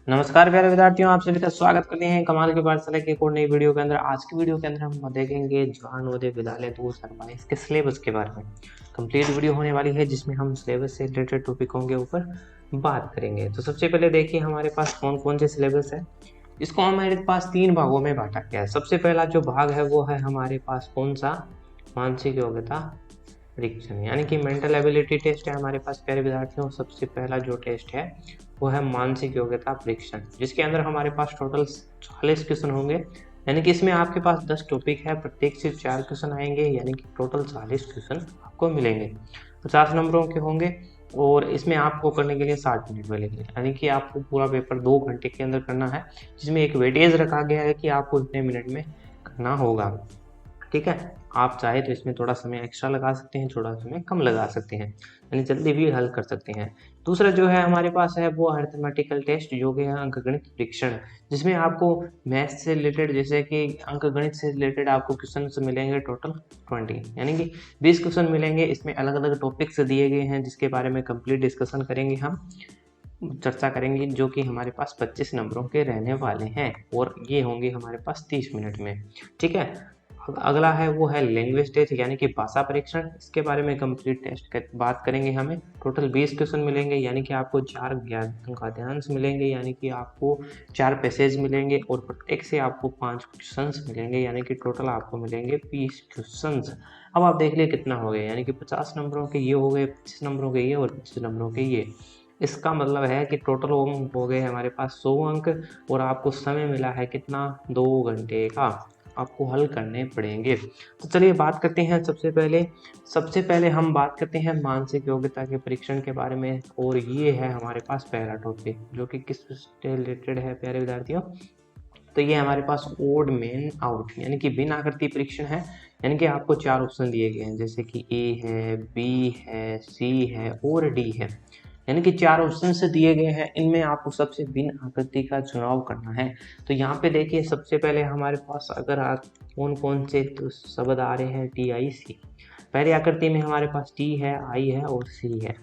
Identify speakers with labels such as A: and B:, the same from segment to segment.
A: नमस्कार प्यारे विद्यार्थियों, आप सभी का स्वागत करते हैं कमाल के पाठशाला की एक और नई वीडियो के अंदर। आज की वीडियो के अंदर हम देखेंगे जवाहर नवोदय विद्यालय 2022 के सिलेबस के बारे में। कंप्लीट वीडियो होने वाली है जिसमें हम सिलेबस से रिलेटेड टॉपिकों के ऊपर बात करेंगे। तो सबसे पहले देखिए हमारे पास कौन कौन से सिलेबस है। इसको हमारे पास 3 भागों में बांटा गया है। सबसे पहला जो भाग है वो है हमारे पास कौन सा, मानसिक योग्यता परीक्षण, यानी कि मेंटल एबिलिटी टेस्ट है हमारे पास प्यारे विद्यार्थियों। सबसे पहला जो टेस्ट है वो है मानसिक योग्यता परीक्षण, जिसके अंदर हमारे पास टोटल 40 क्वेश्चन होंगे। यानी कि इसमें आपके पास 10 टॉपिक है, प्रत्येक से 4 क्वेश्चन आएंगे, यानी कि टोटल 40 क्वेश्चन आपको मिलेंगे। 50 नंबरों के होंगे और इसमें आपको करने के लिए 60 मिनट मिलेंगे। यानी कि आपको पूरा पेपर 2 घंटे के अंदर करना है, जिसमें एक वेटेज रखा गया है कि आपको इतने मिनट में करना होगा। ठीक है, आप चाहे तो इसमें थोड़ा समय एक्स्ट्रा लगा सकते हैं, थोड़ा समय कम लगा सकते हैं, यानी जल्दी भी हल कर सकते हैं। दूसरा जो है हमारे पास है वो अरिथमेटिकल टेस्ट, जो कि है अंकगणित परीक्षण, जिसमें आपको मैथ्स से रिलेटेड जैसे कि अंकगणित से रिलेटेड आपको क्वेश्चन मिलेंगे टोटल 20, यानी कि 20 क्वेश्चन मिलेंगे। इसमें अलग अलग टॉपिक्स दिए गए हैं जिसके बारे में कंप्लीट डिस्कशन करेंगे, हम चर्चा करेंगे, जो कि हमारे पास 25 नंबरों के रहने वाले हैं और ये होंगे हमारे पास 30 मिनट में। ठीक है, अगला है वो है लैंग्वेज टेस्ट, यानी कि भाषा परीक्षण। इसके बारे में कंप्लीट टेस्ट बात करेंगे। हमें टोटल 20 क्वेश्चन मिलेंगे, यानी कि आपको 4 गद्यांश मिलेंगे, यानी कि आपको 4 पैसेज मिलेंगे और प्रत्येक से आपको 5 क्वेश्चंस मिलेंगे, यानी कि टोटल आपको मिलेंगे 20 क्वेश्चंस। अब आप देख लिए कितना हो गया, यानी कि 50 नंबरों के ये हो गए, 25 नंबरों के ये और 25 नंबरों के ये। इसका मतलब है कि टोटल अंक हो गए हमारे पास 100 अंक और आपको समय मिला है कितना, 2 घंटे का आपको हल करने पड़ेंगे। तो चलिए बात करते हैं। सबसे पहले हम बात करते हैं मानसिक योग्यता के परीक्षण के बारे में, और ये है हमारे पास पहला टॉपिक, जो कि किस से रिलेटेड है प्यारे विद्यार्थियों। तो ये हमारे पास ओड मेन आउट, यानी कि बिन आकृति परीक्षण है। यानी कि आपको 4 ऑप्शन दिए गए हैं, जैसे कि ए है, बी है, सी है और डी है। यानी कि 4 ऑप्शन से दिए गए हैं, इनमें आपको सबसे बिन आकृति का चुनाव करना है। तो यहाँ पे देखिए सबसे पहले हमारे पास अगर आप कौन कौन से तो शब्द आ रहे हैं, टी आई सी। पहली आकृति में हमारे पास टी है, आई है और सी है।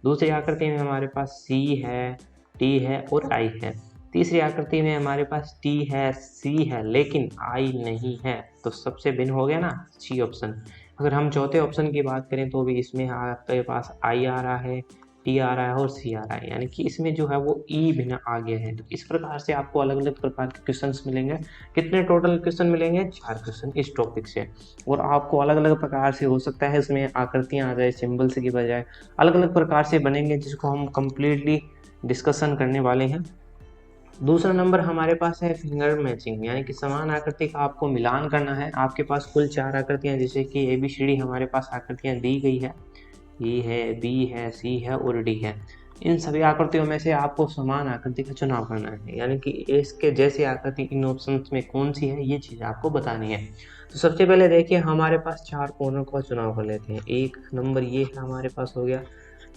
A: दूसरी आकृति में हमारे पास सी है, टी है और आई है। तीसरी आकृति में हमारे पास टी है, सी है लेकिन आई नहीं है, तो सबसे भिन्न हो गया ना सी ऑप्शन। अगर हम चौथे ऑप्शन की बात करें तो भी इसमें आपके पास आई आ रहा है, टी आ रहा है और सी आ रहा है, यानी कि इसमें जो है वो ई भिन्न आ गया है। तो इस प्रकार से आपको अलग अलग प्रकार के क्वेश्चंस मिलेंगे। कितने टोटल क्वेश्चन मिलेंगे, 4 क्वेश्चन इस टॉपिक से। और आपको अलग अलग प्रकार से हो सकता है इसमें आकृतियां आ जाए, सिंबल्स की बजाय अलग अलग प्रकार से बनेंगे, जिसको हम कंप्लीटली डिस्कशन करने वाले हैं। दूसरा नंबर हमारे पास है फिंगर मैचिंग, यानी कि समान आकृति का आपको मिलान करना है। आपके पास कुल 4 आकृतियां, जैसे कि ABCD हमारे पास आकृतियां दी गई है, ए है, बी है, सी है और डी है। इन सभी आकृतियों में से आपको समान आकृति का चुनाव करना है, यानी कि इसके जैसी आकृति इन ऑप्शंस में कौन सी है, ये चीज़ आपको बतानी है। तो सबसे पहले देखिए हमारे पास 4 कोनों का चुनाव कर लेते हैं। 1 नंबर ये है हमारे पास हो गया,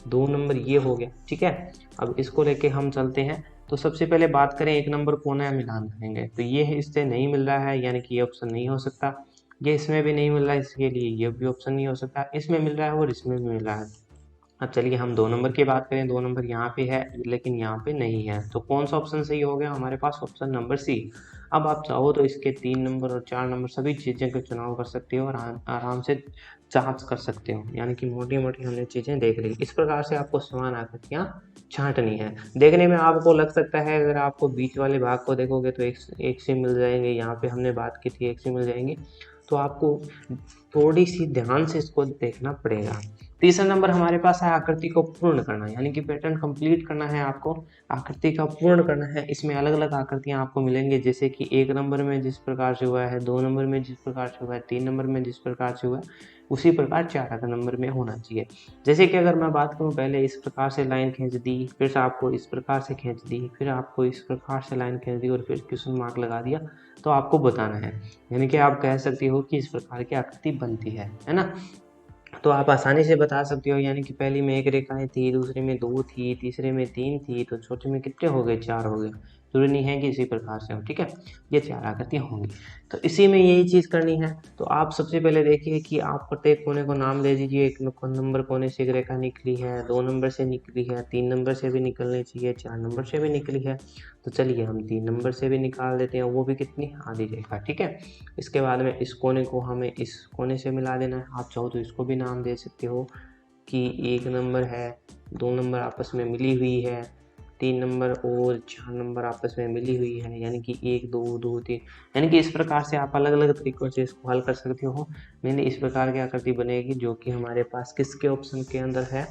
A: 2 नंबर ये हो गया। ठीक है, अब इसको लेके हम चलते हैं। तो सबसे पहले बात करें 1 नंबर कोना मिलान करेंगे, तो ये इससे नहीं मिल रहा है, यानी कि ये ऑप्शन नहीं हो सकता। ये इसमें भी नहीं मिल रहा है, इसके लिए ये भी ऑप्शन नहीं हो सकता। इसमें मिल रहा है और इसमें भी मिल रहा है। अब चलिए हम 2 नंबर की बात करें। 2 नंबर यहाँ पे है लेकिन यहाँ पे नहीं है, तो कौन सा ऑप्शन सही हो गया हमारे पास, ऑप्शन नंबर सी। अब आप चाहो तो इसके 3 नंबर और 4 नंबर सभी चीज़ें का चुनाव कर सकते हो और आराम से जांच कर सकते हो, यानी कि मोटी मोटी हमने चीज़ें देख ली। इस प्रकार से आपको समान आकृतियाँ छांटनी है। देखने में आपको लग सकता है, अगर आपको बीच वाले भाग को देखोगे तो एक से मिल जाएंगे, यहाँ पे हमने बात की थी एक से मिल जाएंगे, तो आपको थोड़ी सी ध्यान से इसको देखना पड़ेगा। तीसरा नंबर हमारे पास है आकृति को पूर्ण करना, यानी कि पैटर्न कंप्लीट करना है आपको, आकृति का पूर्ण करना है। इसमें अलग अलग आकृतियां आपको मिलेंगे, जैसे कि 1 नंबर में जिस प्रकार से हुआ है, 2 नंबर में जिस प्रकार से हुआ है, 3 नंबर में जिस प्रकार से हुआ है, उसी प्रकार 4 नंबर में होना चाहिए। जैसे कि अगर मैं बात करूं, पहले इस प्रकार से लाइन खींच दी, फिर से आपको इस प्रकार से खींच दी, फिर आपको इस प्रकार से लाइन खींच दी और फिर क्वेश्चन मार्क लगा दिया, तो आपको बताना है। यानी कि आप कह सकती हो कि इस प्रकार की आकृति बनती है ना। तो आप आसानी से बता सकते हो, यानी कि पहली में 1 रेखाएं थी, दूसरे में 2 थी, तीसरे में 3 थी, तो चौथे में कितने हो गए, 4 हो गए। जरूरी नहीं है कि इसी प्रकार से हो, ठीक है। ये 4 आकृतियाँ होंगी। तो इसी में यही चीज़ करनी है। तो आप सबसे पहले देखिए कि आप प्रत्येक कोने को नाम दे दीजिए। 1 नंबर कोने से एक रेखा निकली है, 2 नंबर से निकली है, 3 नंबर से भी निकलनी चाहिए, 4 नंबर से भी निकली है। तो चलिए हम 3 नंबर से भी निकाल देते हैं, वो भी कितनी, आधी रेखा, ठीक है। इसके बाद में इस कोने को हमें इस कोने से मिला देना है। आप चाहो तो इसको भी नाम दे सकते हो कि 1 नंबर है, 2 नंबर आपस में मिली हुई है, 3 नंबर और 4 नंबर आपस में मिली हुई है, यानी कि 1 2 2 3, यानी कि इस प्रकार से आप अलग अलग तरीकों से इसको हल कर सकते हो। मैंने इस प्रकार की आकृति बनेगी जो कि हमारे पास किसके ऑप्शन के अंदर है,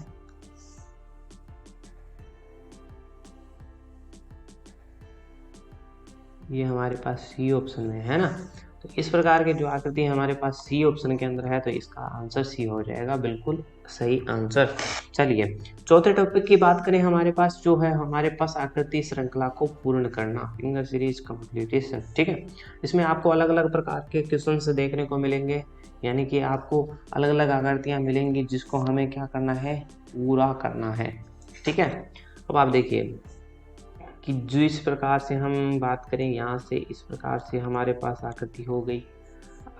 A: ये हमारे पास सी ऑप्शन में है ना। तो इस प्रकार के जो आकृति हमारे पास सी ऑप्शन के अंदर है, तो इसका आंसर सी हो जाएगा, बिल्कुल सही आंसर। चलिए चौथे टॉपिक की बात करें, हमारे पास जो है, हमारे पास आकृति श्रृंखला को पूर्ण करना, फिंगर सीरीज कंप्लीटेशन, ठीक है। इसमें आपको अलग अलग प्रकार के क्वेश्चन देखने को मिलेंगे, यानी कि आपको अलग अलग आकृतियाँ मिलेंगी जिसको हमें क्या करना है, पूरा करना है, ठीक है। अब आप देखिए कि जो इस प्रकार से हम बात करें, यहाँ से इस प्रकार से हमारे पास आकृति हो गई।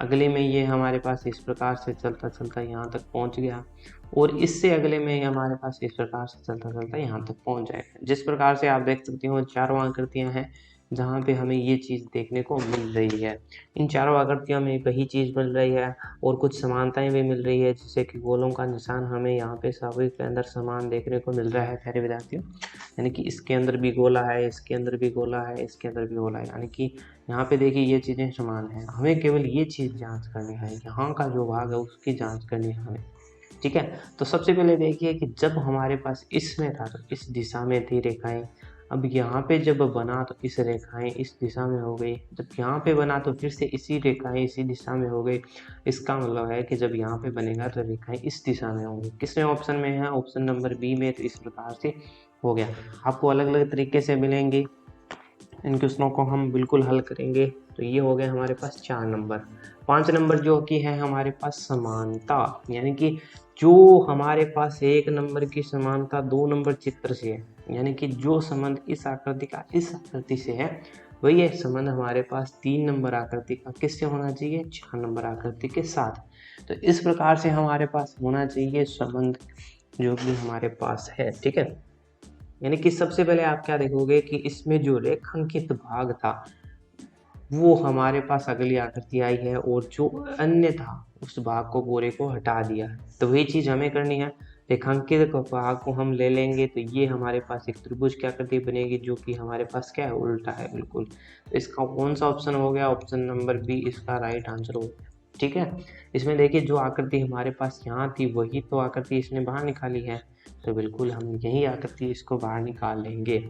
A: अगले में ये हमारे पास इस प्रकार से चलता चलता यहाँ तक पहुँच गया, और इससे अगले में हमारे पास इस प्रकार से चलता चलता यहाँ तक पहुँच जाएगा। जिस प्रकार से आप देख सकते हो, चारों आकृतियाँ हैं जहाँ पे हमें ये चीज़ देखने को मिल रही है। इन चारों आकृतियों में वही चीज़ मिल रही है, और कुछ समानताएं भी मिल रही है, जैसे कि गोलों का निशान हमें यहाँ पे सभी के अंदर समान देखने को मिल रहा है प्यारे विद्यार्थियों। यानी कि इसके अंदर भी गोला है, इसके अंदर भी गोला है, इसके अंदर भी गोला है, यानी कि यहाँ पे देखिए ये चीज़ें समान हैं। हमें केवल ये चीज़ जांच करनी है, यहाँ का जो भाग है उसकी जांच करनी है हमें, ठीक है। तो सबसे पहले देखिए कि जब हमारे पास इसमें था तो इस दिशा में थी रेखाएं, अब यहाँ पे जब बना तो इस रेखाएं इस दिशा में हो गई, जब यहाँ पे बना तो फिर से इसी रेखाएं इसी दिशा में हो गई। इसका मतलब है कि जब यहाँ पे बनेगा तो रेखाएं इस दिशा में होंगी। किसमें ऑप्शन में है, ऑप्शन नंबर बी में। तो इस प्रकार से हो गया। आपको अलग अलग तरीके से मिलेंगे, इन क्वेश्चनों को हम बिल्कुल हल करेंगे। तो ये हो गए हमारे पास 4 नंबर। 5 नंबर जो कि है हमारे पास समानता, यानी कि जो हमारे पास 1 नंबर की समानता 2 नंबर चित्र से है, यानी कि जो संबंध इस आकृति का इस आकृति से है, वही संबंध हमारे पास 3 नंबर आकृति का किससे होना चाहिए, 4 नंबर आकृति के साथ। तो इस प्रकार से हमारे पास होना चाहिए संबंध जो कि हमारे पास है, ठीक है। यानी कि सबसे पहले आप क्या देखोगे कि इसमें जो रेखांकित भाग था वो हमारे पास अगली आकृति आई है, और जो अन्य था उस भाग को पूरे को हटा दिया है। तो वही चीज़ हमें करनी है, रेखांकित भाग को हम ले लेंगे तो ये हमारे पास एक त्रिभुज की आकृति बनेगी जो कि हमारे पास क्या है, उल्टा है बिल्कुल। तो इसका कौन सा ऑप्शन हो गया, ऑप्शन नंबर बी इसका राइट आंसर हो गया, ठीक है। इसमें देखिए जो आकृति हमारे पास यहाँ थी वही तो आकृति इसने बाहर निकाली है, तो बिल्कुल हम यही आकृति इसको बाहर निकाल लेंगे।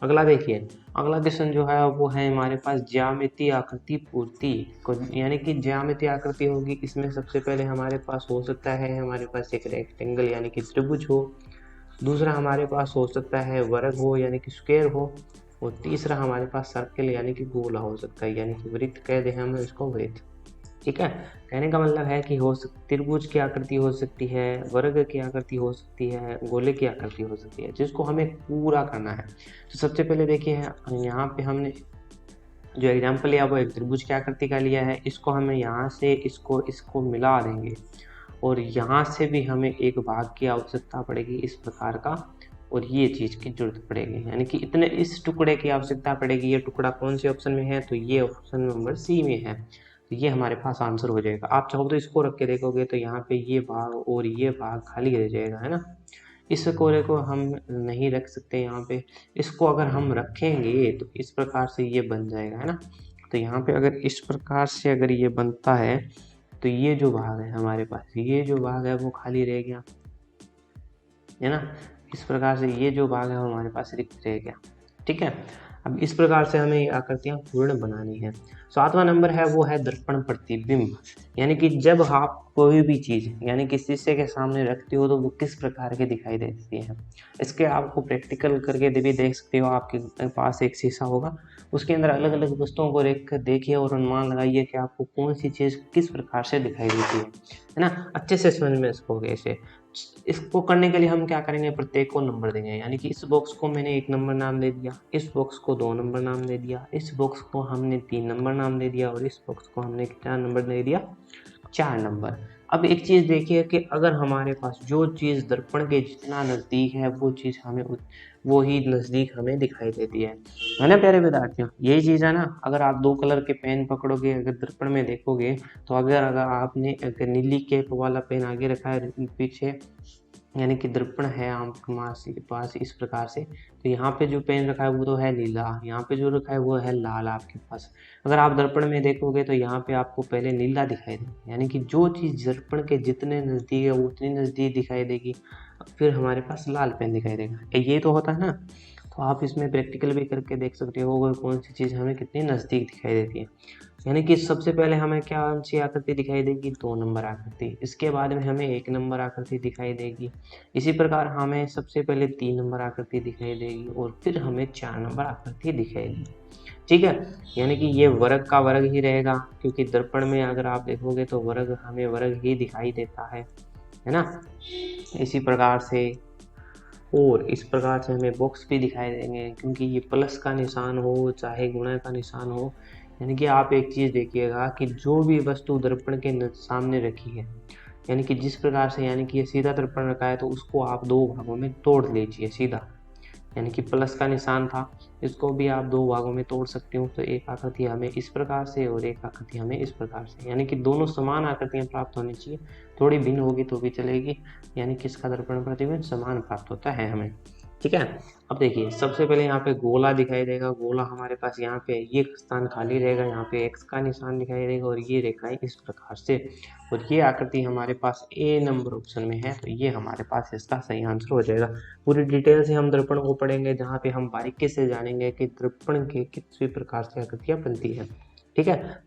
A: अगला देखिए, अगला क्वेश्चन जो है वो है हमारे पास ज्यामितीय आकृति पूर्ति, यानी कि ज्यामितीय आकृति होगी। इसमें सबसे पहले हमारे पास हो सकता है, हमारे पास एक रेक्टेंगल यानी कि त्रिभुज हो, दूसरा हमारे पास हो सकता है वर्ग हो यानी कि स्क्वायर हो, और तीसरा हमारे पास सर्कल यानी कि गोला हो सकता है, यानी कि वृत्त कह दें हम इसको, वृत्त, ठीक है। कहने का मतलब है कि त्रिभुज की आकृति हो सकती है, वर्ग की आकृति हो सकती है, गोले की आकृति हो सकती है, जिसको हमें पूरा करना है। तो सबसे पहले देखिए यहाँ पे हमने जो एग्जाम्पल लिया वो एक त्रिभुज की आकृति का लिया है। इसको हमें यहाँ से इसको मिला देंगे, और यहाँ से भी हमें एक भाग की आवश्यकता पड़ेगी इस प्रकार का, और ये चीज़ की जरूरत पड़ेगी, यानी कि इतने इस टुकड़े की आवश्यकता पड़ेगी। ये टुकड़ा कौन से ऑप्शन में है, तो ये ऑप्शन नंबर सी में है। तो ये हमारे पास आंसर हो जाएगा। आप चाहो तो इसको रख के देखोगे तो यहाँ पे ये भाग और ये भाग खाली रह जाएगा, है ना। इस कोरे को हम नहीं रख सकते यहाँ पे, इसको अगर हम रखेंगे तो इस प्रकार से ये बन जाएगा, है ना। तो यहाँ पे अगर इस प्रकार से अगर ये बनता है तो ये जो भाग है हमारे पास, ये जो भाग है वो खाली रह गया, है ना। इस प्रकार से ये जो भाग है हमारे पास रिक्त रह गया, ठीक है। अब इस प्रकार से हमें आकृतियां पूर्ण बनानी है। 7वां नंबर है वो है दर्पण प्रतिबिंब, यानी कि जब आप कोई भी चीज़ यानी कि शीशे के सामने रखते हो तो वो किस प्रकार के दिखाई देती है। इसके आपको प्रैक्टिकल करके भी देख सकते हो। आपके पास एक शीशा होगा, उसके अंदर अलग अलग वस्तुओं को रख कर देखिए और अनुमान लगाइए कि आपको कौन सी चीज़ किस प्रकार से दिखाई देती है ना। अच्छे से समझ में सकोगे इसे। इसको करने के लिए हम क्या करेंगे, प्रत्येक को नंबर देंगे। यानी कि इस बॉक्स को मैंने 1 नंबर नाम दे दिया, इस बॉक्स को 2 नंबर नाम दे दिया, इस बॉक्स को हमने 3 नंबर नाम दे दिया और इस बॉक्स को हमने कितना नंबर दे दिया, 4 नंबर। अब एक चीज़ देखिए कि अगर हमारे पास जो चीज़ दर्पण के जितना नज़दीक है वो चीज़ हमें वो ही नज़दीक हमें दिखाई देती है ना प्यारे विद्यार्थियों। यही चीज़ है ना, अगर आप 2 कलर के पेन पकड़ोगे, अगर दर्पण में देखोगे तो अगर आपने अगर नीली कैप वाला पेन आगे रखा है पीछे, यानी कि दर्पण है आपके पास इस प्रकार से, तो यहाँ पे जो पेन रखा है वो तो है नीला, यहाँ पे जो रखा है वो है लाल आपके पास। अगर आप दर्पण में देखोगे तो यहाँ पे आपको पहले नीला दिखाई देगा, यानी कि जो चीज़ दर्पण के जितने नज़दीक है वो उतनी नज़दीक दिखाई देगी, फिर हमारे पास लाल पेन दिखाई देगा। ये तो होता है ना। तो आप इसमें प्रैक्टिकल भी करके देख सकते हो कौन सी चीज़ हमें कितनी नज़दीक दिखाई देती है। यानी कि सबसे पहले हमें क्या सी आकृति दिखाई देगी, 2 नंबर आकृति, इसके बाद में हमें 1 नंबर आकृति दिखाई देगी, इसी प्रकार हमें सबसे पहले 3 नंबर आकृति दिखाई देगी और फिर हमें 4 नंबर आकृति दिखाई देगी। ठीक है, यानी कि ये वर्ग का वर्ग ही रहेगा, क्योंकि दर्पण में अगर आप देखोगे तो वर्ग हमें वर्ग ही दिखाई देता है ना। इसी प्रकार से और इस प्रकार से हमें बॉक्स भी दिखाई देंगे, क्योंकि ये प्लस का निशान हो चाहे गुणा का निशान हो। यानी कि आप एक चीज़ देखिएगा कि जो भी वस्तु दर्पण के सामने रखी है, यानी कि जिस प्रकार से, यानी कि ये सीधा दर्पण रखा है तो उसको आप 2 भागों में तोड़ लीजिए सीधा। यानी कि प्लस का निशान था, इसको भी आप 2 भागों में तोड़ सकते हो। तो एक आकृति हमें इस प्रकार से और एक आकृति हमें इस प्रकार से, यानी कि दोनों समान आकृतियाँ प्राप्त होनी चाहिए, थोड़ी भिन्न होगी तो भी चलेगी। यानी कि इसका दर्पण प्रतिबिंब समान प्राप्त होता है हमें। ठीक है, अब देखिए सबसे पहले यहाँ पे गोला दिखाई देगा, गोला हमारे पास यहाँ पे ये स्थान खाली रहेगा, यहाँ पे एक्स का निशान दिखाई देगा और ये रेखाएं इस प्रकार से, और ये आकृति हमारे पास ए नंबर ऑप्शन में है, तो ये हमारे पास इसका सही आंसर हो जाएगा। पूरी डिटेल से हम दर्पण को पढ़ेंगे, जहाँ पे हम बारीकी से जानेंगे कि दर्पण के किस प्रकार से आकृतियाँ बनती है। ठीक है,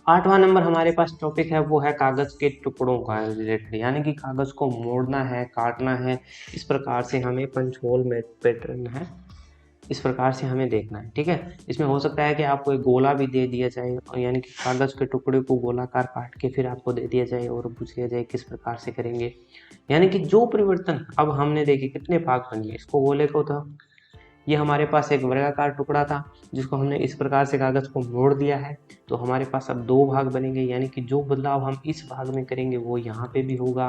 A: 8वां नंबर हमारे पास टॉपिक है वो है कागज के टुकड़ों का रिलेटेड, यानी कि कागज को मोड़ना है, काटना है, इस प्रकार से हमें पंच होल में पैटर्न है, इस प्रकार से हमें देखना है। ठीक है, इसमें हो सकता है कि आपको एक गोला भी दे दिया जाए, यानी कि कागज के टुकड़े को गोलाकार काट के फिर आपको दे दिया जाए और पूछ लिया जाए किस प्रकार से करेंगे। यानी कि जो परिवर्तन अब हमने देखे कितने भाग बन गए, इसको गोले को था, ये हमारे पास एक वर्गाकार टुकड़ा था जिसको हमने इस प्रकार से कागज को मोड़ दिया है, तो हमारे पास अब 2 भाग बनेंगे। यानी कि जो बदलाव हम इस भाग में करेंगे वो यहाँ पे भी होगा।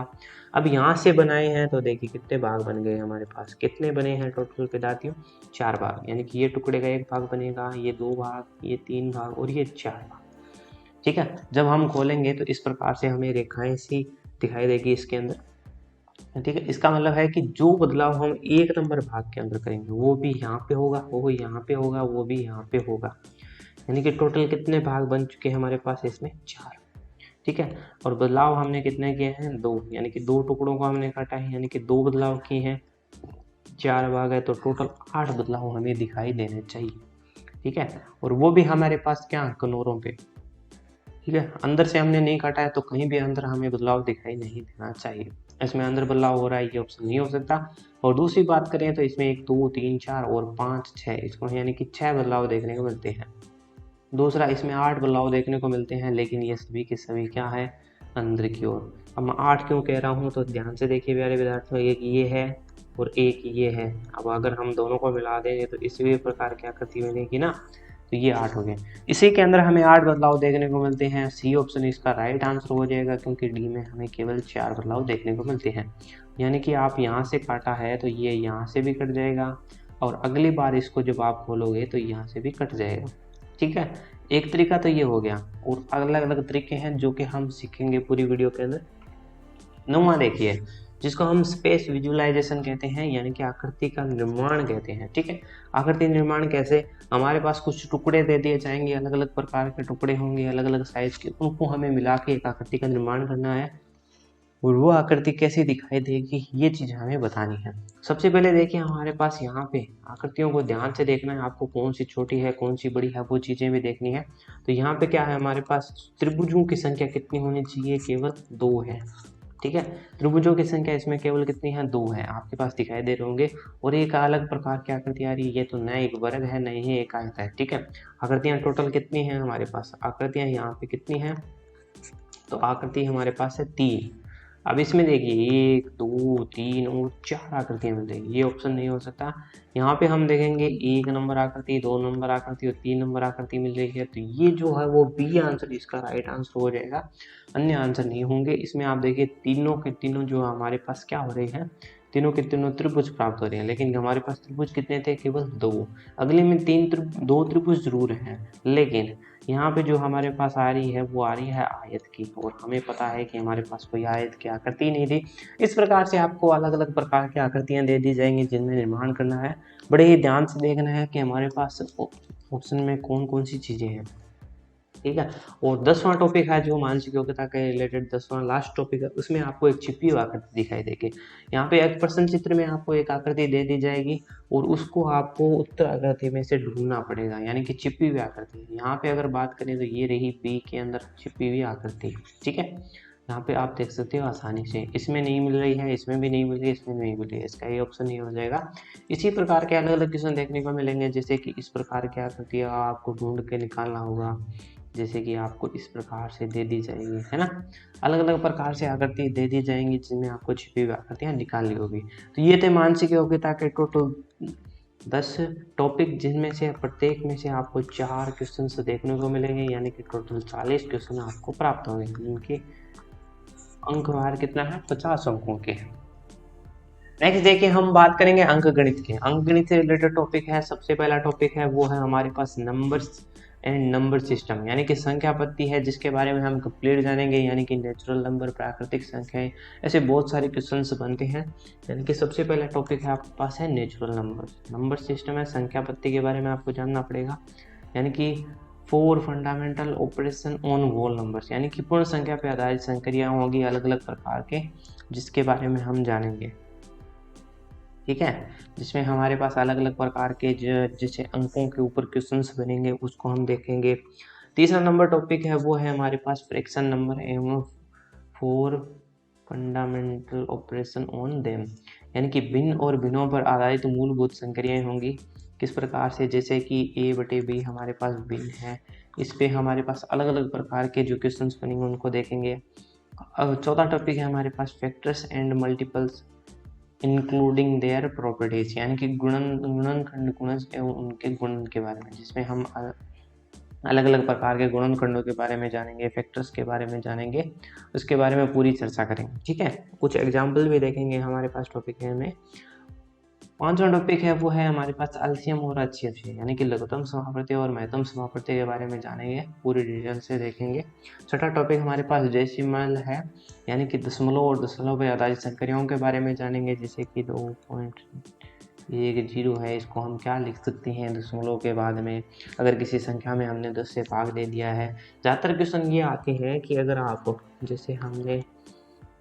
A: अब यहाँ से बनाए हैं तो देखिए कितने भाग बन गए हमारे पास, कितने बने हैं टोटल विद्यार्थियों, 4 भाग। यानी कि ये टुकड़े का 1 भाग बनेगा, ये 2 भाग, ये 3 भाग और ये 4 भाग। ठीक है, जब हम खोलेंगे तो इस प्रकार से हमें रेखाएं सी दिखाई देगी इसके अंदर। ठीक है, इसका मतलब है कि जो बदलाव हम 1 नंबर भाग के अंदर करेंगे वो भी यहाँ पे होगा, वो यहाँ पे होगा, वो भी यहाँ पे होगा। यानी कि टोटल कितने भाग बन चुके हैं हमारे पास इसमें, 4। ठीक है, और बदलाव हमने कितने किए हैं, 2, यानी कि 2 टुकड़ों को हमने काटा है, यानी कि 2 बदलाव किए हैं, 4 भाग है, तो टोटल 8 बदलाव हमें दिखाई देने चाहिए। ठीक है, और वो भी हमारे पास क्या, किनारों पे। ठीक है, अंदर से हमने नहीं काटा है तो कहीं भी अंदर हमें बदलाव दिखाई नहीं देना चाहिए। इसमें अंदर बदलाव हो रहा है ये ऑप्शन नहीं हो सकता। और दूसरी बात करें तो इसमें 1 2 3 4 और 5 6, इसको यानी कि 6 बदलाव देखने को मिलते हैं। दूसरा इसमें 8 बदलाव देखने को मिलते हैं, लेकिन ये सभी के सभी क्या है, अंदर की ओर। अब मैं 8 क्यों कह रहा हूँ तो ध्यान से देखिए प्यारे विद्यार्थियों, एक ये है और एक ये है। अब अगर हम दोनों को मिला देंगे तो इसी प्रकार की आकृति मिलेगी ना, तो ये 8 हो गए। इसी के अंदर हमें 8 बदलाव देखने को मिलते हैं, सी ऑप्शन इसका राइट आंसर हो जाएगा, क्योंकि डी में हमें केवल 4 बदलाव देखने को मिलते हैं। यानी कि आप यहाँ से काटा है तो ये यहाँ से भी कट जाएगा, और अगली बार इसको जब आप खोलोगे तो यहाँ से भी कट जाएगा। ठीक है, एक तरीका तो ये हो गया, और अलग अलग तरीके हैं जो कि हम सीखेंगे पूरी वीडियो के अंदर। 9वां देखिए, जिसको हम स्पेस विजुअलाइजेशन कहते हैं, यानी कि आकृति का निर्माण कहते हैं। ठीक है, आकृति निर्माण कैसे, हमारे पास कुछ टुकड़े दे दिए जाएंगे, अलग अलग प्रकार के टुकड़े होंगे अलग अलग साइज के, उनको हमें मिला के एक आकृति का निर्माण करना है, और वो आकृति कैसी दिखाई देगी ये चीज़ हमें बतानी है। सबसे पहले देखिए हमारे पास यहाँ पे आकृतियों को ध्यान से देखना है आपको, कौन सी छोटी है कौन सी बड़ी है वो चीज़ें भी देखनी है। तो यहाँ पे क्या है, हमारे पास त्रिभुजों की संख्या कितनी होनी चाहिए, केवल 2 है। ठीक है, त्रिभुजों की संख्या इसमें केवल कितनी है, 2 है, आपके पास दिखाई दे रहे होंगे। और एक अलग प्रकार की आकृति आ रही है, ये तो न एक वर्ग है न ही एक आयत है। ठीक है, आकृतियाँ टोटल कितनी हैं हमारे पास, आकृतियाँ यहाँ पे कितनी हैं, तो आकृति हमारे पास है 3। अब इसमें देखिए 1 2 3 और 4 आकृतियाँ मिल जाएगी, ये ऑप्शन नहीं हो सकता। यहाँ पे हम देखेंगे 1 नंबर आकृति, 2 नंबर आकृति और 3 नंबर आकृति मिल रही है, तो ये जो है वो बी आंसर इसका राइट आंसर हो जाएगा, अन्य आंसर नहीं होंगे। इसमें आप देखिए तीनों के तीनों जो हमारे पास क्या हो रहे हैं, तीनों के तीनों त्रिभुज प्राप्त हो रहे हैं, लेकिन हमारे पास त्रिभुज कितने थे, केवल 2। अगले में 2 त्रिभुज जरूर हैं, लेकिन यहाँ पे जो हमारे पास आ रही है वो आ रही है आयत की, और हमें पता है कि हमारे पास कोई आयत की आकृति नहीं थी। इस प्रकार से आपको अलग अलग प्रकार की आकृतियां दे दी जाएंगी जिनमें निर्माण करना है। बड़े ही ध्यान से देखना है कि हमारे पास ऑप्शन में कौन कौन सी चीजें हैं, ठीक है। और 10वां टॉपिक है जो मानसिक योग्यता के रिलेटेड 10वां लास्ट टॉपिक है, उसमें आपको एक छिपी हुई आकृति दिखाई देगी। यहाँ पे एक प्रश्न चित्र में आपको एक आकृति दे दी जाएगी और उसको आपको उत्तर आकृति में से ढूंढना पड़ेगा, यानी कि छिपी हुई आकृति। यहाँ पे अगर बात करें तो ये रही बी के अंदर छिपी हुई आकृति, ठीक है। यहाँ पे आप देख सकते हो आसानी से, इसमें नहीं मिल रही है, इसमें भी नहीं मिल रही है, इसमें नहीं मिल रही है, इसका ये ऑप्शन नहीं हो जाएगा। इसी प्रकार के अलग अलग क्वेश्चन देखने को मिलेंगे, जैसे कि इस प्रकार की आकृतियाँ आपको ढूंढ के निकालना होगा, जैसे कि आपको इस प्रकार से दे दी जाएगी, है ना। अलग अलग प्रकार से आकृति दे दी जाएंगी जिनमें आपको छिपी हुई आकृतियाँ निकालनी होगी। तो ये थे मानसिक योग्यता के टोटल 10 टॉपिक, जिनमें से प्रत्येक में से आपको 4 क्वेश्चन देखने को मिलेंगे, यानी कि टोटल 40 क्वेश्चन आपको प्राप्त होंगे, जिनके अंकभार कितना है, 50 अंकों के हैं। नेक्स्ट देखिए हम बात करेंगे अंक गणित के। अंक गणित से रिलेटेड टॉपिक है, सबसे पहला टॉपिक है वो है हमारे पास नंबर्स एंड नंबर सिस्टम, यानी कि संख्या पद्धति है, जिसके बारे में हम कंप्लीट जानेंगे, यानी कि नेचुरल नंबर, प्राकृतिक संख्याएं, ऐसे बहुत सारे क्वेश्चंस बनते हैं। यानी कि सबसे पहला टॉपिक है आपके पास है नेचुरल नंबर। नंबर सिस्टम है, संख्या पद्धति के बारे में आपको जानना पड़ेगा, यानी कि 4 fundamental operation on whole numbers, यानी कि पूर्ण संख्या पर आधारित संक्रियाएं होगी अलग अलग प्रकार के, जिसके बारे में हम जानेंगे, ठीक है। जिसमें हमारे पास अलग अलग प्रकार के जैसे अंकों के ऊपर क्वेश्चंस बनेंगे, उसको हम देखेंगे। तीसरा नंबर टॉपिक है वो है हमारे पास फ्रैक्शन नंबर एवं 4 फंडामेंटल ऑपरेशन ऑन देम, यानी कि भिन्न और भिन्नों पर आधारित मूलभूत संक्रियाएं होंगी। किस प्रकार से, जैसे कि a/b हमारे पास भिन्न है, इस पे हमारे पास अलग अलग प्रकार के जो क्वेश्चंस बनेंगे उनको देखेंगे। अब चौथा टॉपिक है हमारे पास factors and multiples including their properties, यानी कि गुणनखंड गुणज एवं उनके गुणन के बारे में, जिसमें हम अलग अलग प्रकार के गुणनखंडों के बारे में जानेंगे, फैक्टर्स के बारे में जानेंगे, उसके बारे में पूरी चर्चा करेंगे, ठीक है। कुछ एग्जाम्पल भी देखेंगे हमारे पास टॉपिक है में। 5वां टॉपिक है वो है हमारे पास एलसीएम और एचसीएफ, यानी कि लघुत्तम समापत्ति और महत्तम समापत्ति के बारे में जानेंगे, पूरी डिटेल से देखेंगे। छठा टॉपिक हमारे पास डेसिमल है, यानी कि दशमलव और दशमलव पर आधारित संक्रियाओं के बारे में जानेंगे, जैसे कि 2.10 है, इसको हम क्या लिख सकते हैं दशमलव के बाद में, अगर किसी संख्या में हमने 10 से भाग दे दिया है। ज़्यादातर क्वेश्चन ये आते हैं कि अगर आप जैसे हमने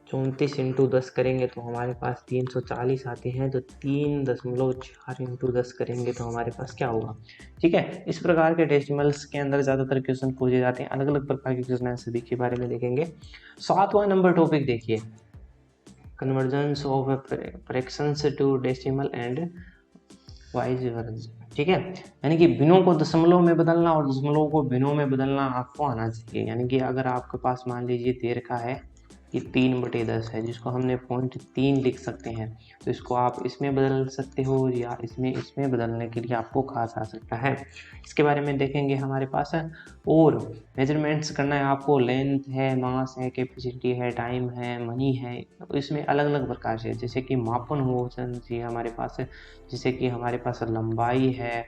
A: 34 × 10 करेंगे तो हमारे पास 340 आते हैं, तो 3.4 × 10 करेंगे तो हमारे पास क्या होगा, ठीक है। इस प्रकार के डेसिमल्स के अंदर ज़्यादातर क्वेश्चन पूछे जाते हैं, अलग अलग प्रकार के क्वेश्चन हैं, सभी के बारे में देखेंगे। 7वां नंबर टॉपिक देखिए, conversion of fractions to decimal and vice versa, ठीक है। यानी कि भिन्नों को दशमलव में बदलना और दशमलव को भिन्नों में बदलना आपको आना चाहिए, यानी कि अगर आपके पास मान लीजिए 13 का है कि 3/10 है, जिसको हमने 0.3 लिख सकते हैं, तो इसको आप इसमें बदल सकते हो या इसमें बदलने के लिए आपको कहा जा सकता है। इसके बारे में देखेंगे हमारे पास है। और मेजरमेंट्स करना है आपको, लेंथ है, मास है, कैपेसिटी है, टाइम है, मनी है, इसमें अलग अलग प्रकार से, जैसे कि मापन हो चाहिए हमारे पास, जैसे कि हमारे पास लंबाई है,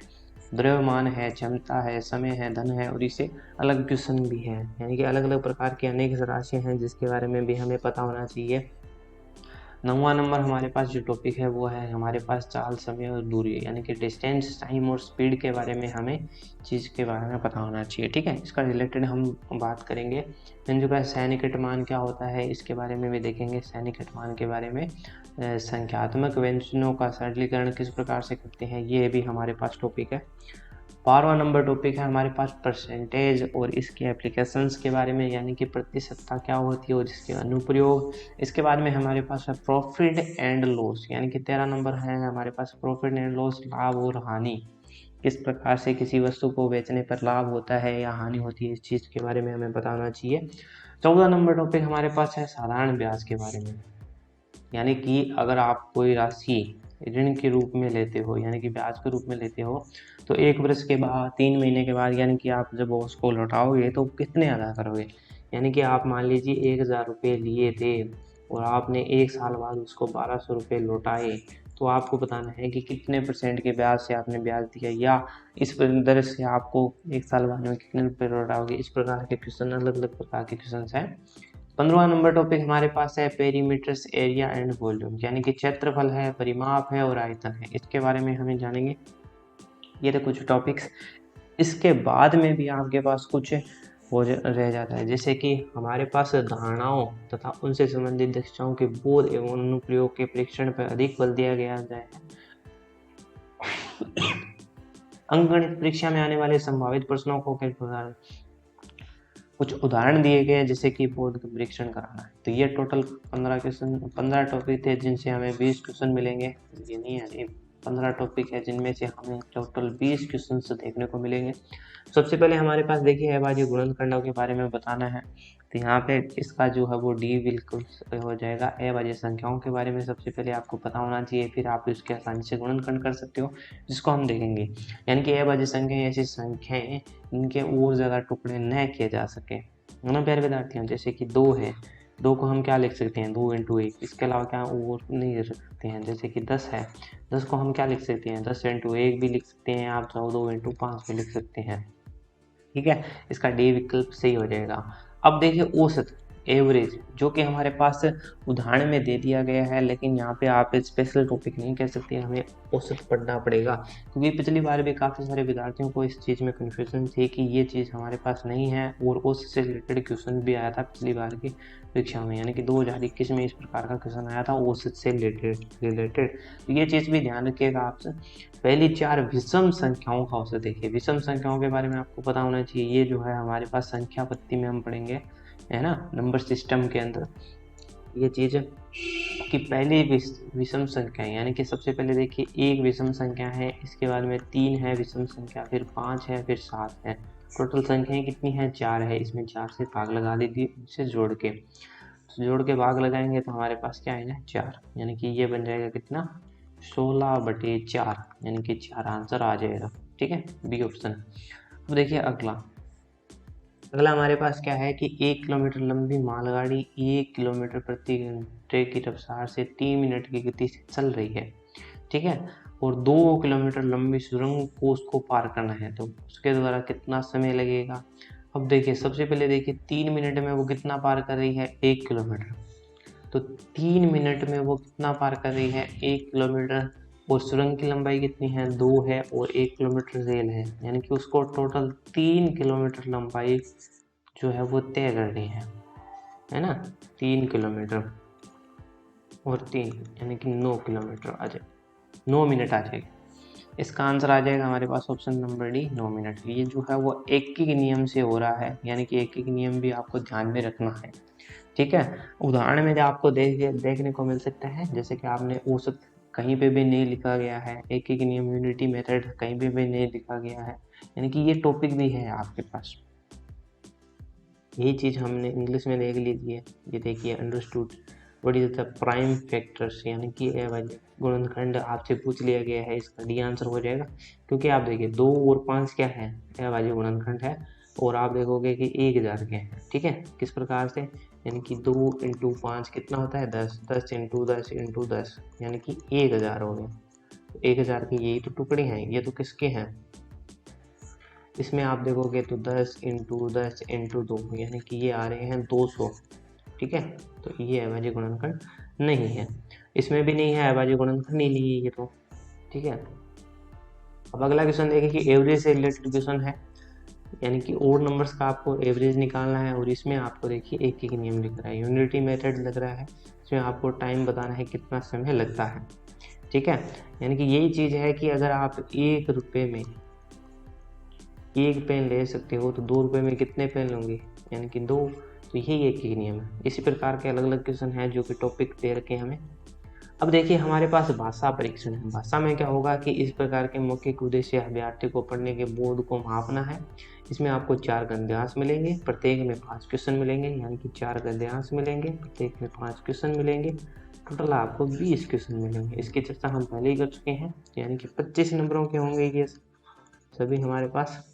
A: द्रव्यमान है, क्षमता है, समय है, धन है, और इसे अलग क्वेश्चन भी है, यानी कि अलग अलग प्रकार की अनेक राशियाँ हैं जिसके बारे में भी हमें पता होना चाहिए। 9वां नंबर हमारे पास जो टॉपिक है वो है हमारे पास चाल, समय और दूरी, यानी कि डिस्टेंस, टाइम और स्पीड के बारे में हमें चीज़ के बारे में पता होना चाहिए, ठीक है। इसका रिलेटेड हम बात करेंगे। व्यंजक का सैनिक मान क्या होता है, इसके बारे में भी देखेंगे, सैनिक मान के बारे में। संख्यात्मक व्यंजनों का सरलीकरण किस प्रकार से करते हैं, ये भी हमारे पास टॉपिक है। 12वां नंबर टॉपिक है हमारे पास परसेंटेज और इसके एप्लीकेशंस के बारे में, यानी कि प्रतिशतता क्या होती है और इसके अनुप्रयोग। इसके बाद में हमारे पास है प्रॉफिट एंड लॉस, यानी कि 13 नंबर है हमारे पास प्रॉफिट एंड लॉस, लाभ और हानि, किस प्रकार से किसी वस्तु को बेचने पर लाभ होता है या हानि होती है, इस चीज़ के बारे में हमें बताना चाहिए। 14 नंबर टॉपिक हमारे पास है साधारण ब्याज के बारे में, यानी कि अगर आप कोई राशि ऋण के रूप में लेते हो, यानी कि ब्याज के रूप में लेते हो, तो 1 वर्ष के बाद, 3 महीने के बाद, यानी कि आप जब उसको लौटाओगे तो कितने अदा करोगे। यानी कि आप मान लीजिए 1000 रुपये लिए थे और आपने 1 साल बाद उसको 1200 रुपये लौटाए, तो आपको बताना है कि कितने % के ब्याज से आपने ब्याज दिया, या इस दर से आपको 1 साल बाद में कितने रुपये लौटाओगे। इस प्रकार के क्वेश्चन, अलग अलग प्रकार के क्वेश्चन हैं। 15वां नंबर टॉपिक हमारे पास है पेरीमीटर्स, एरिया एंड वॉल्यूम, यानी कि क्षेत्रफल है, परिमाप है और आयतन है। इसके बारे में हमें जानेंगे। ये तो कुछ टॉपिक्स। इसके बाद में भी आपके पास कुछ रह जाता है, जैसे कि हमारे पास धारणाओं तथा उनसे संबंधित दक्षताओं के बोध एवं अनुप्रयोग के परीक्षण पर अधिक बल दिया गया है। अंकगणित परीक्षा में आने वाले संभावित प्रश्नों को कुछ उदाहरण दिए गए हैं, जैसे कि बोध का परीक्षण कराना है। तो ये टोटल 15 टॉपिक थे जिनसे हमें 20 क्वेश्चन मिलेंगे। ये नहीं है, 15 टॉपिक है जिनमें से हमें टोटल 20 क्वेश्चन देखने को मिलेंगे। सबसे पहले हमारे पास देखिए अभाज्य गुणनखंडों के बारे में बताना है। तो यहाँ पे इसका जो है वो डी बिल्कुल हो जाएगा। अभाज्य संख्याओं के बारे में सबसे पहले आपको पता होना चाहिए, फिर आप इसके आसानी से गुणनखंड कर सकते हो, जिसको हम देखेंगे। यानी कि अभाज्य संख्याएं ऐसी संख्याएं इनके और ज़्यादा टुकड़े न किए जा सके, है ना प्यारे विद्यार्थियों। जैसे कि 2 है, 2 को हम क्या लिख सकते हैं, 2 × 1। इसके अलावा क्या और नहीं लिख सकते हैं। जैसे कि 10 है, 10 को हम क्या लिख सकते हैं, 10 × 1 भी लिख सकते हैं, आप चाहो 2 × 5 भी लिख सकते हैं। ठीक है, इसका डी विकल्प सही हो जाएगा। अब देखिए औसत, एवरेज, जो कि हमारे पास उदाहरण में दे दिया गया है, लेकिन यहाँ पे आप स्पेशल टॉपिक नहीं कह सकते, हमें औसत पढ़ना पड़ेगा, क्योंकि पिछली बार भी काफ़ी सारे विद्यार्थियों को इस चीज़ में कन्फ्यूजन थी कि ये चीज़ हमारे पास नहीं है, और औसत से रिलेटेड क्वेश्चन भी आया था पिछली बार की परीक्षा में, यानी कि 2021 में इस प्रकार का क्वेश्चन आया था औसत से रिलेटेड। तो ये चीज़ भी ध्यान रखिएगा आपसे। पहली 4 विषम संख्याओं का औसत देखिए। विषम संख्याओं के बारे में आपको पता होना चाहिए। ये जो है हमारे पास संख्या पत्ती में हम पढ़ेंगे, है ना, नंबर सिस्टम के अंदर ये चीज़ कि पहली विषम संख्या, यानी कि सबसे पहले देखिए 1 विषम संख्या है, इसके बाद में 3 है विषम संख्या, फिर 5 है, फिर 7 है। टोटल संख्याएं कितनी है, 4 है। इसमें 4 से भाग लगा दीजिए, इसे जोड़ के भाग लगाएंगे तो हमारे पास क्या आएगा, 4, यानी कि ये बन जाएगा कितना, 16/4, यानी कि 4 आंसर आ जाएगा। ठीक है, बी ऑप्शन। अब देखिए अगला हमारे पास क्या है कि 1 किलोमीटर लंबी मालगाड़ी 1 किलोमीटर प्रति घंटे की रफ्तार से 3 मिनट की गति से चल रही है। ठीक है, और 2 किलोमीटर लंबी सुरंग को उसको पार करना है, तो उसके द्वारा कितना समय लगेगा। अब देखिए सबसे पहले देखिए 3 मिनट में वो कितना पार कर रही है, 1 किलोमीटर। तो 3 मिनट में वो कितना पार कर रही है, 1 किलोमीटर, और सुरंग की लंबाई कितनी है, 2 है, और 1 किलोमीटर रेल है, यानी कि उसको टोटल 3 किलोमीटर लंबाई जो है वो तय करनी है ना। 3 किलोमीटर और 3 यानी कि 9 किलोमीटर आ जाए, 9 मिनट आ जाएगा। इसका आंसर आ जाएगा हमारे पास ऑप्शन नंबर डी, 9 मिनट। ये जो है वो एक ही नियम से हो रहा है, यानी कि एक ही नियम भी आपको ध्यान में रखना है। ठीक है, उदाहरण में आपको देखने को मिल सकता है, जैसे कि आपने औसत कहीं पे भी नहीं लिखा गया है, एक ही नियम यूनिटी मेथड कहीं पे भी नहीं लिखा गया है, यानी कि ये टॉपिक भी है आपके पास। यही चीज़ हमने इंग्लिश में देख लीजिए। ये देखिए understood what is the prime factors, यानी कि अभाज्य गुणनखंड आपसे पूछ लिया गया है, इसका डी आंसर हो जाएगा। क्योंकि आप देखिए 2 और 5 क्या है, अभाज्य गुणनखंड है, और आप देखोगे कि 1000 के हैं। ठीक है, किस प्रकार से, यानी कि 2 × 5 कितना होता है, 10, 10 × 10 × 10, यानी कि 1000 हो गया। 1000 के यही तो टुकड़े हैं, ये तो किसके हैं, इसमें आप देखोगे तो 10 × 10 × 2, यानी कि ये आ रहे हैं 200। ठीक है, तो ये अभाज्य गुणनखंड नहीं है, इसमें भी नहीं है, अभाज्य गुणनखंड ही नहीं है ये तो। ठीक है, अब अगला क्वेश्चन देखिए कि एवरेज से रिलेटेड क्वेश्चन है, यानी कि ओड नंबर्स का आपको एवरेज निकालना है, और इसमें आपको देखिए एक ही नियम लिख रहा है, यूनिटी मेथड लग रहा है, इसमें आपको टाइम बताना है कितना समय लगता है। ठीक है, यानी कि यही चीज़ है कि अगर आप 1 रुपये में 1 पेन ले सकते हो, तो 2 रुपये में कितने पेन लोगे, यानी कि 2। तो यही एक ही नियम है। इसी प्रकार के अलग अलग क्वेश्चन हैं जो कि टॉपिक दे रखे हैं हमें। अब देखिए हमारे पास भाषा परीक्षण है। भाषा में क्या होगा कि इस प्रकार के मौखिक उद्देश्य अभ्यर्थी को पढ़ने के बोध को मापना है। इसमें आपको 4 गद्यांश मिलेंगे, प्रत्येक में 5 क्वेश्चन मिलेंगे, यानी कि 4 गद्यांश मिलेंगे, प्रत्येक में 5 क्वेश्चन मिलेंगे। टोटल आपको 20 क्वेश्चन मिलेंगे। इसकी चर्चा हम पहले ही कर चुके हैं, यानी कि 25 नंबरों के होंगे ये सभी हमारे पास,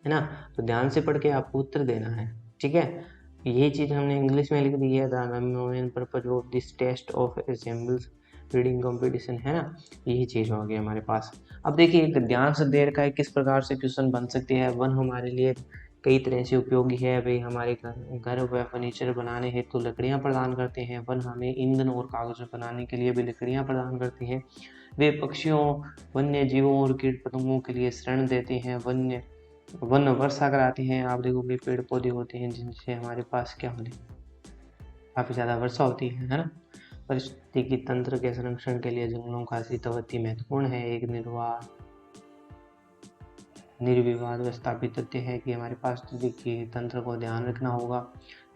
A: है ना। तो ध्यान से पढ़ के आपको उत्तर देना है, ठीक है। यही चीज़ हमने इंग्लिश में लिख दी है, the main purpose of this test of assembles reading competition, है ना। यही चीज़ होगी हमारे पास। अब देखिए गद्यांश देर का किस प्रकार से क्वेश्चन बन सकती है। वन हमारे लिए कई तरह से उपयोगी है भाई, हमारे घर व फर्नीचर बनाने हेतु तो लकड़ियाँ प्रदान करते हैं। वन हमें ईंधन और कागज बनाने के लिए भी लकड़ियाँ प्रदान करती हैं। वे पक्षियों, वन्य जीवों और कीट पतंगों के लिए शरण देते हैं। वन वर्षा कराते हैं। आप देखोगे पेड़ पौधे होते हैं जिनसे हमारे पास क्या होती है, काफ़ी ज़्यादा वर्षा होती है ना। पारिस्थितिकी तंत्र के संरक्षण के लिए जंगलों का हितावती महत्वपूर्ण है। एक निर्विवाद व स्थापित तथ्य है कि हमारे पारिस्थितिकी तंत्र को ध्यान रखना होगा।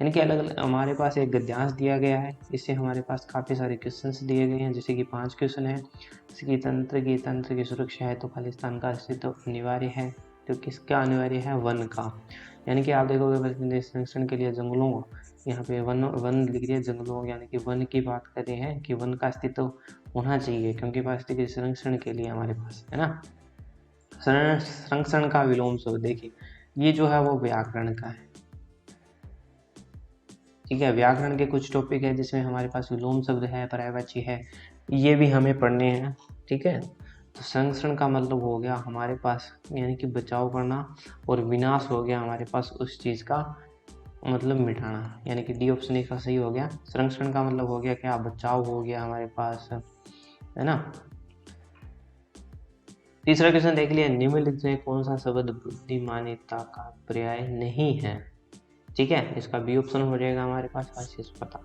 A: यानी कि अलग अलग हमारे पास एक गद्यांश दिया गया है, इससे हमारे पास काफ़ी सारे क्वेश्चंस दिए गए हैं, जैसे कि 5 क्वेश्चन है। इसकी तंत्र की सुरक्षा है तो खालिस्तान का अस्तित्व अनिवार्य है। तो किसका अनिवार्य है, वन का। यानी कि आप देखोगे संरक्षण के लिए जंगलों, यहाँ पे वन लिख दिया, जंगलों यानी कि वन की बात कर रहे हैं कि वन का अस्तित्व होना चाहिए, क्योंकि पारिस्थितिकी संरक्षण के लिए हमारे पास, है ना। संरक्षण का विलोम शब्द देखिए, ये जो है वो व्याकरण का है, ठीक है। व्याकरण के कुछ टॉपिक है जिसमें हमारे पास विलोम शब्द है, पर्यायवाची है, ये भी हमें पढ़ने हैं, ठीक है। तो संरक्षण का मतलब हो गया हमारे पास, यानी कि बचाव करना, और विनाश हो गया हमारे पास उस चीज़ का मतलब मिटाना, यानी कि डी ऑप्शन इसका सही हो गया। संरक्षण का मतलब हो गया क्या, बचाव हो गया हमारे पास, है ना। तीसरा क्वेश्चन देख लिया, निम्नलिखित में कौन सा शब्द बुद्धिमानिता का पर्याय नहीं है, ठीक है। इसका बी ऑप्शन हो जाएगा हमारे पास, आशीष पता।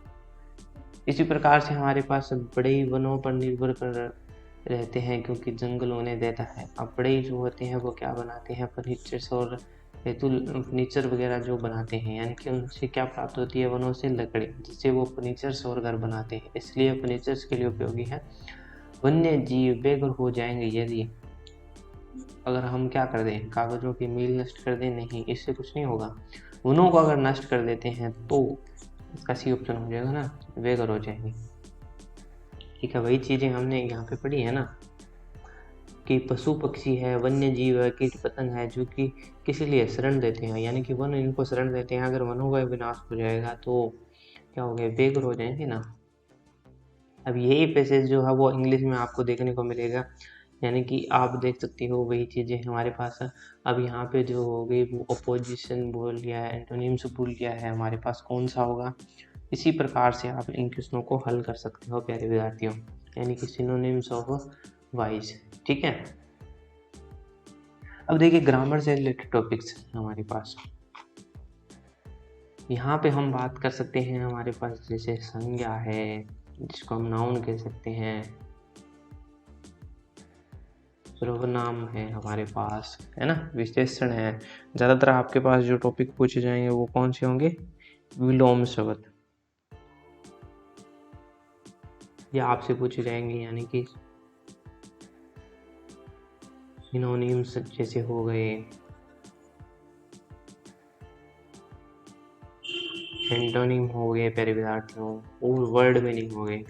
A: इसी प्रकार से हमारे पास बड़े वनों पर निर्भर कर रहते हैं क्योंकि जंगल उन्हें देता है। अब बड़े जो होते हैं वो क्या बनाते हैं, फर्नीचर और फर्नीचर वगैरह जो बनाते हैं, यानी कि उनसे क्या प्राप्त होती है, वनों से लकड़ी, जिससे वो फर्नीचर्स और घर बनाते हैं, इसलिए फर्नीचर्स के लिए उपयोगी है। वन्य जीव बेघर हो जाएंगे यदि अगर हम क्या कर दें, कागजों की मील नष्ट कर दें, नहीं, इससे कुछ नहीं होगा। वनों को अगर नष्ट कर देते हैं तो इसका सी ऑप्शन हो जाएगा ना, बेघर हो जाएंगे, ठीक है। वही चीज़ें हमने यहाँ पे पढ़ी है ना, कि पशु पक्षी है, वन्य जीव है, कीट पतंग है, जो कि किसी लिए शरण देते हैं, यानी कि वन इनको शरण देते हैं। अगर वनों का विनाश हो जाएगा तो क्या हो गया, बेघर हो जाएंगे ना। अब यही पैसेज जो है वो इंग्लिश में आपको देखने को मिलेगा, यानी कि आप देख सकती हो वही चीज़ें हमारे पास। अब यहाँ पे जो हो गई वो अपोजिशन बोल लिया है, एंटोनिम्स बोल लिया है, हमारे पास कौन सा होगा। इसी प्रकार से आप इन क्वेश्चनों को हल कर सकते हो प्यारे विद्यार्थियों, यानी कि सिनोनिम्स ऑफ वाइज, ठीक है। अब देखिए ग्रामर से रिलेटेड टॉपिक्स हमारे पास, यहाँ पे हम बात कर सकते हैं हमारे पास, जैसे संज्ञा है जिसको हम नाउन कह सकते हैं, सर्वनाम है हमारे पास, है ना, विशेषण है। ज़्यादातर आपके पास जो टॉपिक पूछे जाएंगे वो कौन से होंगे, विलोम शब्द, या आपसे पूछे जाएंगे, यानी कि सिनोनिम्स जैसे हो गए, एंटोनिम हो गए प्यारे विद्यार्थियों, और वर्ड मीनिंग हो गए।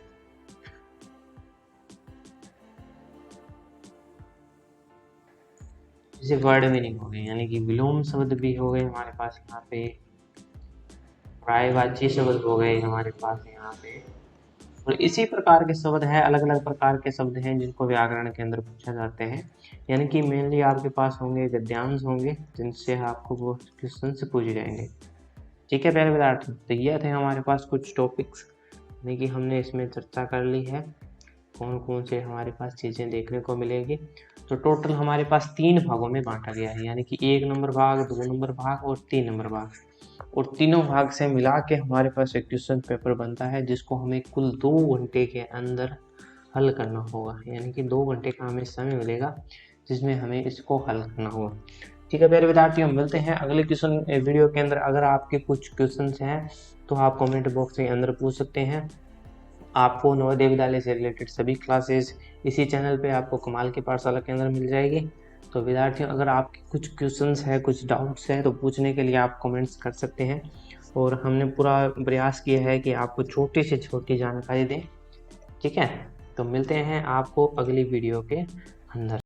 A: जैसे वर्ड मीनिंग हो गए, यानी कि विलोम शब्द भी हो गए हमारे पास यहाँ पे, पर्यायवाची शब्द हो गए हमारे पास यहाँ पे, और इसी प्रकार के शब्द हैं, अलग अलग प्रकार के शब्द हैं जिनको व्याकरण के अंदर पूछा जाते हैं। यानी कि मेनली आपके पास होंगे गद्यांश होंगे जिनसे आपको वो क्वेश्चन से पूछे जाएंगे, ठीक है प्यारे विद्यार्थी। तो ये थे हमारे पास कुछ टॉपिक्स, यानी कि हमने इसमें चर्चा कर ली है कौन कौन से हमारे पास चीज़ें देखने को मिलेगी। तो टोटल हमारे पास 3 भागों में बांटा गया है, यानी कि 1 नंबर भाग, 2 नंबर भाग और 3 नंबर भाग, और तीनों भाग से मिला के हमारे पास एक क्वेश्चन पेपर बनता है जिसको हमें कुल 2 घंटे के अंदर हल करना होगा, यानी कि 2 घंटे का हमें समय मिलेगा जिसमें हमें इसको हल करना होगा, ठीक है प्यारे विद्यार्थियों। हम मिलते हैं अगले क्वेश्चन वीडियो के अंदर। अगर आपके कुछ क्वेश्चन हैं तो आप कमेंट बॉक्स के अंदर पूछ सकते हैं, आपको नवोदय विद्यालय से रिलेटेड सभी क्लासेस इसी चैनल पे आपको कमाल की पाठशाला के अंदर मिल जाएगी। तो विद्यार्थियों, अगर आपके कुछ क्वेश्चंस है, कुछ डाउट्स है, तो पूछने के लिए आप कमेंट्स कर सकते हैं और हमने पूरा प्रयास किया है कि आपको छोटी से छोटी जानकारी दें। ठीक है, तो मिलते हैं आपको अगली वीडियो के अंदर।